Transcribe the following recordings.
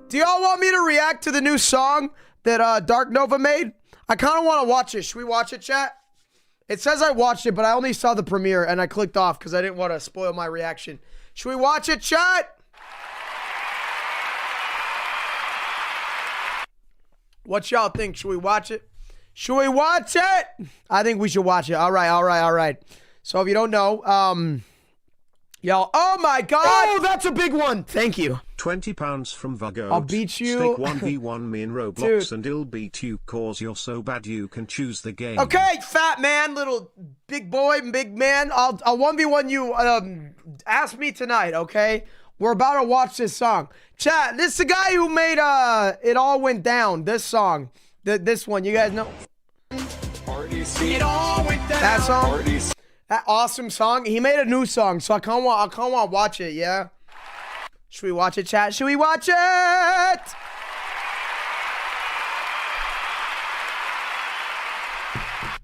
Do y'all want me to react to the new song that Dark Nova made? I kind of want to watch it. Should we watch it, chat? It says I watched it, but I only saw the premiere and I clicked off because I didn't want to spoil my reaction. Should we watch it, chat? What y'all think? Should we watch it? Should we watch it? I think we should watch it. All right. So if you don't know, y'all, oh my God. Oh, that's a big one. Thank you. £20 from Vago. I'll beat you. Stake 1v1 me in Roblox and I'll beat you cause you're so bad you can choose the game. Okay, fat man, little big boy, big man. I'll 1v1 you. Ask me tonight, okay? We're about to watch this song. Chat, this is the guy who made It All Went Down, this song. This one, you guys know? It all went down. That song? That awesome song. He made a new song, so I can't want to watch it, yeah? Should we watch it, chat? Should we watch it?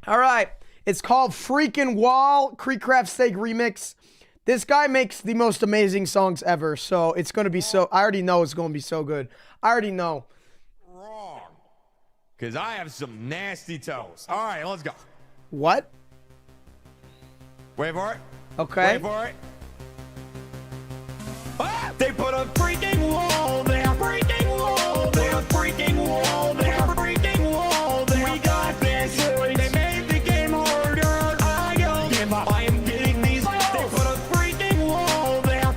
All right. It's called Freaking Wall, Creekcraft Steak Remix. This guy makes the most amazing songs ever, so it's going to be so... I already know it's going to be so good. I already know. Wrong. Because I have some nasty toes. All right, let's go. What? Wait for it. Okay. Wait for it. Ah! They put a freaking wall there. Freaking wall there. Freaking wall there. Freaking wall there. We got this. They made the game harder. I don't give up. I am getting these. They put a freaking wall there.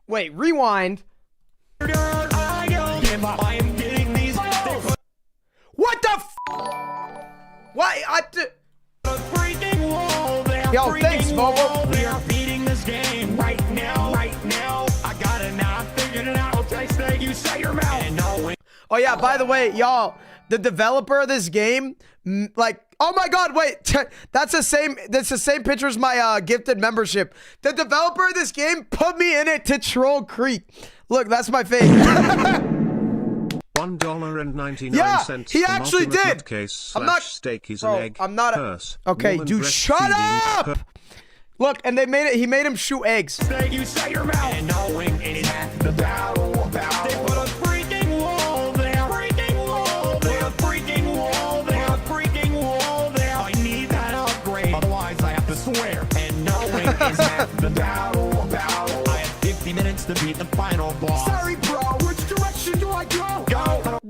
Wait, rewind. I don't give up. I am getting these. What the f? What? Freaking wall there. Yo, thanks, Momo. We are beating this game right now. I got it now. I figured it out. Taste that you say your mouth. And no. Oh yeah, by the way, y'all, the developer of this game, like, oh my God, wait, that's the same picture as my gifted membership. The developer of this game put me in it to troll Creek. Look, that's my face. $1.99. Yeah, he actually did. I'm not steak is an egg. I'm not purse, okay, dude, shut up. Look, and they made it. He made him shoot eggs. You say your mouth. And knowing it is the battle. They put a freaking wall there. Freaking wall there. Freaking wall there. Freaking wall there. I need that upgrade. Otherwise, I have to swear. And knowing is the battle. I have 50 minutes to beat the final boss. Sorry, bro. Which direction do I go? Go.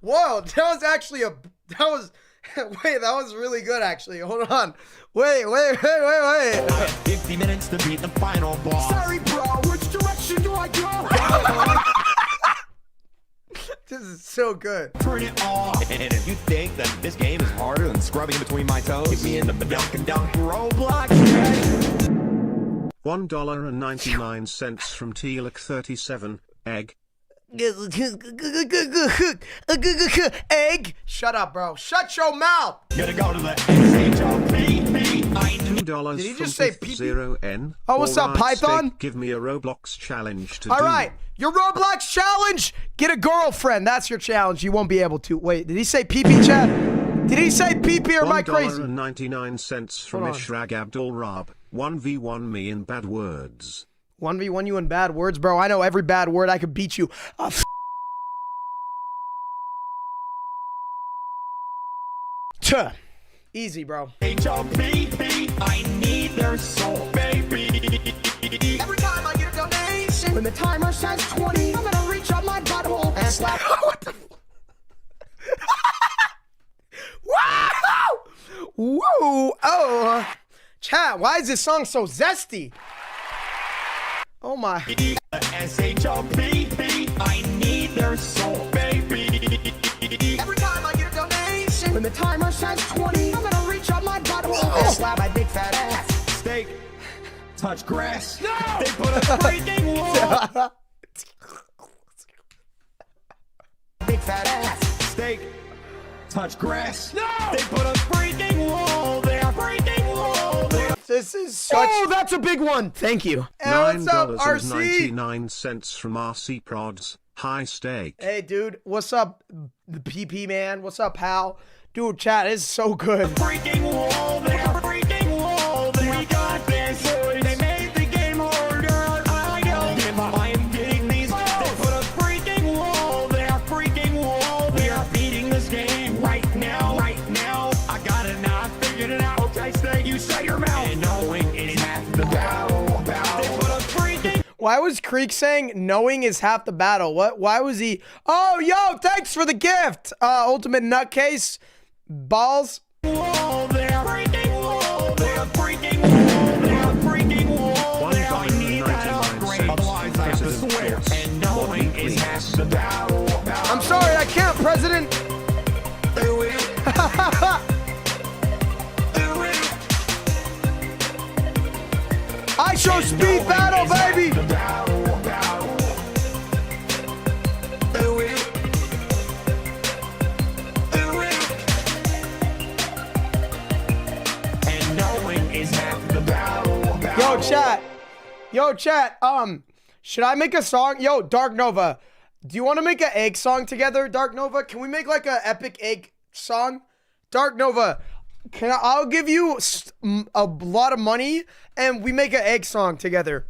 Whoa, that was actually wait, that was really good, actually. Hold on. Wait. I have 50 minutes to beat the final boss. Sorry, bro. Which direction do I go? This is so good. Turn it off. And if you think that this game is harder than scrubbing in between my toes, get me in the Dunk Roblox. $1.99 from Tealak37, egg. Egg. Shut up, bro. Shut your mouth. Gotta go to the SHOPP. $2 Did he from just say 0N. Oh, what's up, Python? Give me a Roblox challenge to All do. right, your Roblox challenge. Get a girlfriend. That's your challenge. You won't be able to. Wait, did he say PP, chat? Did he say PP or am I crazy? $1.99 from Ishrag Abdul Rab. 1v1 me in bad words. 1v1 you in bad words, bro. I know every bad word. I could beat you. Easy, bro. HOPP, I need their soul, baby. Every time I get a donation, when the timer says 20, I'm gonna reach out my butthole and slap. What the? Wow! Whoa! Oh, chat. Why is this song so zesty? Oh my. SHOPP, I need their soul, baby. Every time I get a donation, when the timer says 20, I'm gonna reach out my butthole and slap my big fat ass. Steak, touch grass. No! They put a freaking wall. Big fat ass. Steak, touch grass. No! They put a freaking wall there. Freaking wall there. This is such... Oh, that's a big one. Thank you. Hey, what's up, RC? $9.99 from RC Prods. High steak. Hey, dude. What's up, the PP man? What's up, pal? Dude, chat is so good. Freaking wall there. Freaking wall there. We got this. They made the game harder. I don't give up. I am getting Why was Creek saying knowing is half the battle? What? Why was he? Oh, yo, thanks for the gift. Ultimate nutcase. Balls. Wall, they're freaking wall, they're freaking wall, they're freaking wall. I need that upgrade, otherwise I have to switch. And knowing is half the battle. I'm sorry, I can't, President. Do it. Do it. I show speed battle, baby. The battle. Do it. Do it. And knowing is half the battle. Yo, chat. Should I make a song? Yo, Dark Nova, do you want to make an egg song together, Dark Nova? Can we make like an epic egg song? Dark Nova, I'll give you a lot of money and we make an egg song together.